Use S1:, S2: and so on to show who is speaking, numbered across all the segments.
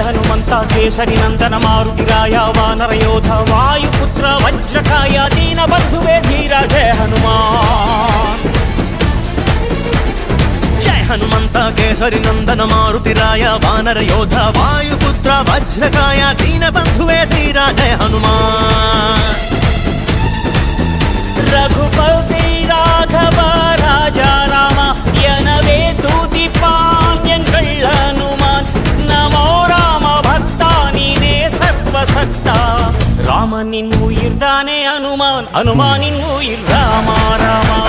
S1: ಹನುಮಂತ ಕೇಸರಿ ನಂದನ ಮಾರುತಿರಾಯ ವಾನರ ಯೋಧ ವಾಯುಪುತ್ರ ವಜ್ರಕಾಯ ದೀನ ಬಂಧುವೇ ಧೀರ ಜಯ ಹನುಮಾನ್. ಜಯ ಹನುಮಂತ ಕೇಸರಿ ನಂದನ ಮಾರುತಿರಾಯ ವಾನರ ಯೋಧ ವಾಯುಪುತ್ರ ವಜ್ರಕಾಯ ದೀನ ಬಂಧುವೇ ಧೀರ ಜಯ ಹನುಮಾನ್. ரகுபதி ராகவ ராஜா ராமா எனவே துதிப்பான் எங்கள் ஹனுமான். நமோ ராம பக்தா நீனே சர்வசக்தா. ராமனின் உயிர் தானே அனுமான், அனுமானின் உயிர் ராமா ராமா.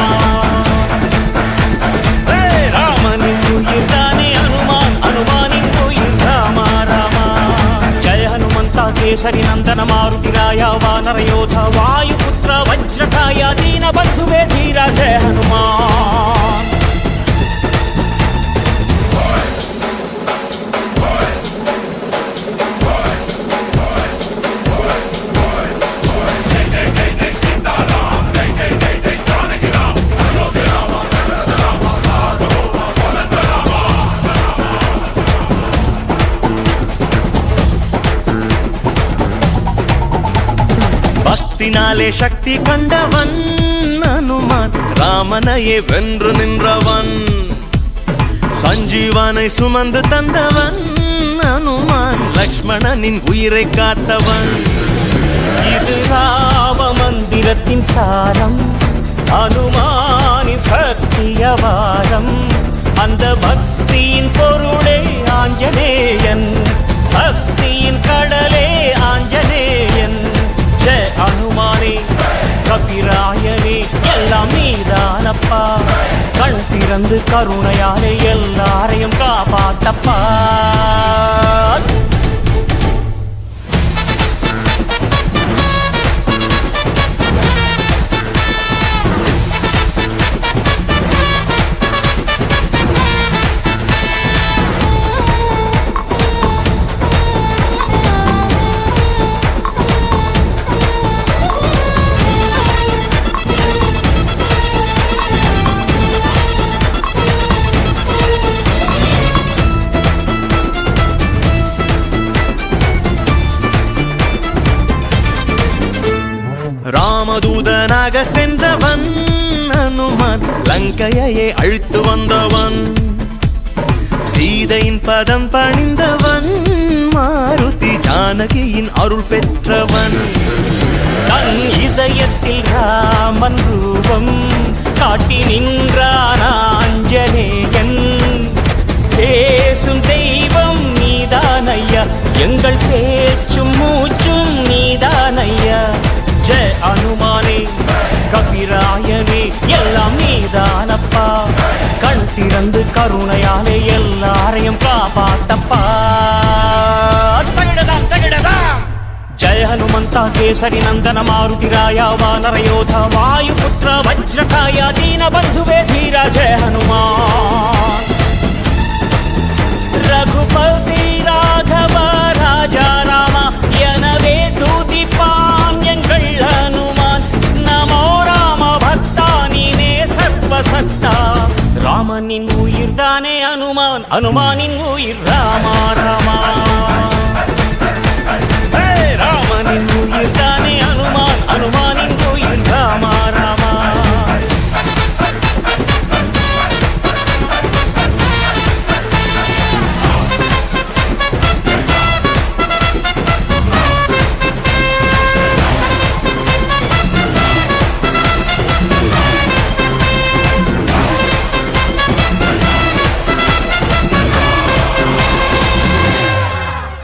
S1: ராமனின் உயிர் தானே அனுமான், அனுமானின் உயிர் ராமா ராமா. ஜய ஹனுமந்த கேசரி நந்தன மாருதிராய வானர யோಧ ವಾಯುಪುತ್ರ ವಜ್ರಕಾಯ ದೀನ ಬಂಧುವೇ ಧೀರ ಜಯ ಹನುಮಾನ್. பக்தினாலே சக்தி கண்டவன் அனுமான், ராமனையே வென்று நின்றவன். சஞ்சீவனை சுமந்து தந்தவன் அனுமான், லக்ஷ்மணனின் உயிரை காத்தவன். இது ராம மந்திரத்தின் சாரம், அனுமானின் சத்தியவாரம். அந்த பக்தியின் பொருளே ஆஞ்சநேயன், சக்தியின் கடலே ஆஞ்சநேயன். ஜெய அனுமானே கபிராயனே எல்லாம் நீதானப்பா. கண் திறந்து கருணையாலே எல்லாரையும் காப்பாத்தப்பா. ராமதூதனாக சென்றவன் அனுமான், லங்கையை அழித்து வந்தவன். சீதையின் பதம் பணிந்தவன் மாருதி, ஜானகியின் அருள் பெற்றவன். தன் இதயத்தில் ராமன் ரூபம் காட்டி நின்றான் ஆஞ்சநேயன். பேசும் தெய்வம் நீதானையா, எங்கள் பேச்சும் மூச்சும் நீதானையா. ஜெய அனுமானே கபிராயனே எல்லாம் நீதானப்பா. கண் திறந்து கருணையாலே எல்லாரையும் காப்பாத்தப்பா. தகிடதாம் தகிடதாம். ஜய ஹனுமந்த கேசரி நந்தன மாருதிராய வானர யோಧ ವಾಯುಪುತ್ರ ವಜ್ರಕಾಯ ದೀನ ಬಂಧುವೇ ಧೀರ ಜಯ ಹನುಮಾನ್. ரகுபதி ராகவ ராஜா ராமா எனவே துதிப்பான் எங்கள் ஹனுமான். நமோ ராம பக்தா நீனே சர்வசக்தா. ராமனின் உயிர் தானே அனுமான், அனுமானின் உயிர் ராமா ராமா. ராமனின் உயிர் தானே அனுமான், அனுமானின் உயிர் ராமா ராமா.